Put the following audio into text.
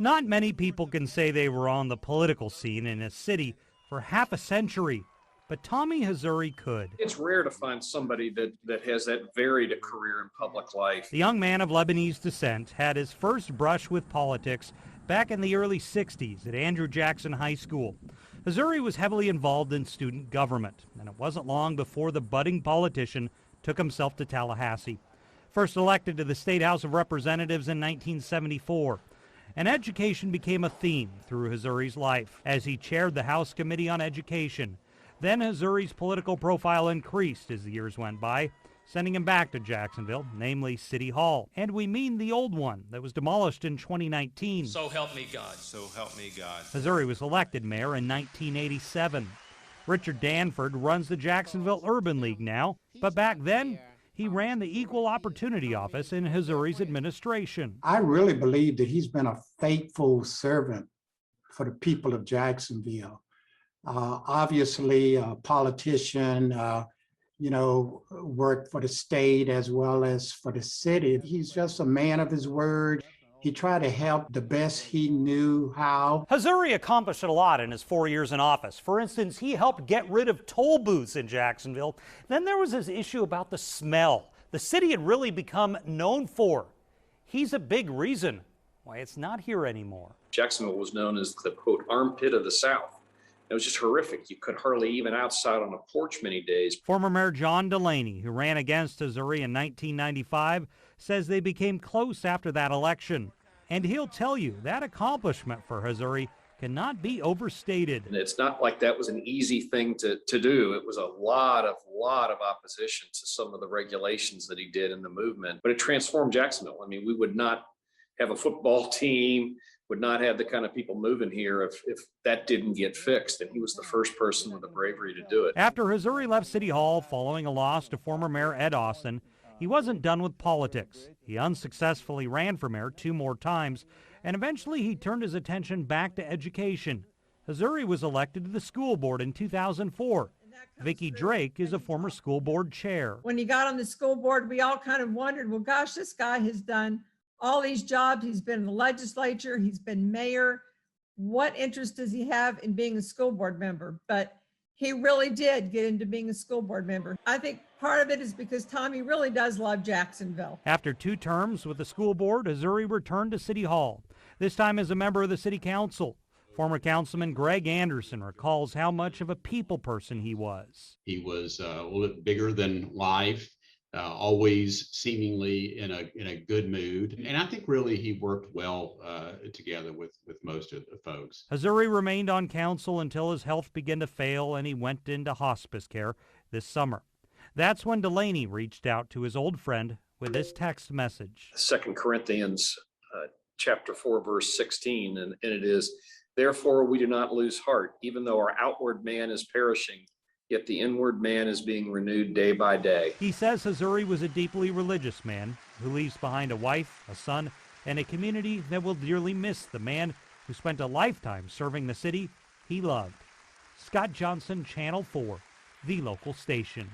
Not many people can say they were on the political scene in a city for half a century, but Tommy Hazouri could. It's rare to find somebody that has that varied a career in public life. The young man of Lebanese descent had his first brush with politics back in the early 60s at Andrew Jackson High School. Hazouri was heavily involved in student government, and it wasn't long before the budding politician took himself to Tallahassee. First elected to the State House of Representatives in 1974, and education became a theme through Hazouri's life as he chaired the House Committee on Education. Then Hazouri's political profile increased as the years went by, sending him back to Jacksonville, namely City Hall. And we mean the old one that was demolished in 2019. So help me God. So help me God. Hazouri was elected mayor in 1987. Richard Danford runs the Jacksonville Urban League now, but back then, he ran the Equal Opportunity Office in Hazouri's administration. I really believe that he's been a faithful servant for the people of Jacksonville. Obviously, a politician, worked for the state as well as for the city. He's just a man of his word. He tried to help the best he knew how. Hazouri accomplished a lot in his 4 years in office. For instance, he helped get rid of toll booths in Jacksonville. Then there was this issue about the smell the city had really become known for. He's a big reason why it's not here anymore. Jacksonville was known as the, quote, armpit of the South. It was just horrific. You could hardly even outside on a porch many days. Former Mayor John Delaney, who ran against Hazouri in 1995, says they became close after that election. And he'll tell you that accomplishment for Hazouri cannot be overstated. And it's not like that was an easy thing to do. It was a lot of opposition to some of the regulations that he did in the movement. But it transformed Jacksonville. I mean, we would not have a football team, would not have the kind of people moving here if that didn't get fixed. And he was the first person with the bravery to do it. After Hazouri left City Hall following a loss to former Mayor Ed Austin, he wasn't done with politics. He unsuccessfully ran for mayor 2 more times, and eventually he turned his attention back to education. Hazouri was elected to the school board in 2004. Vicki Drake is a former school board chair. When he got on the school board, we all kind of wondered, well, gosh, this guy has done all these jobs. He's been in the legislature, he's been mayor. What interest does he have in being a school board member? But he really did get into being a school board member. I think part of it is because Tommy really does love Jacksonville. After 2 terms with the school board, Hazouri returned to City Hall, this time as a member of the city council. Former Councilman Greg Anderson recalls how much of a people person he was. He was a little bit bigger than life, always seemingly in a good mood. And I think really he worked well together with most of the folks. Hazouri remained on council until his health began to fail and he went into hospice care this summer. That's when Delaney reached out to his old friend with this text message. 2 Corinthians chapter 4, verse 16, and it is, therefore we do not lose heart, even though our outward man is perishing, yet the inward man is being renewed day by day. He says Hazouri was a deeply religious man who leaves behind a wife, a son, and a community that will dearly miss the man who spent a lifetime serving the city he loved. Scott Johnson, Channel 4, the local station.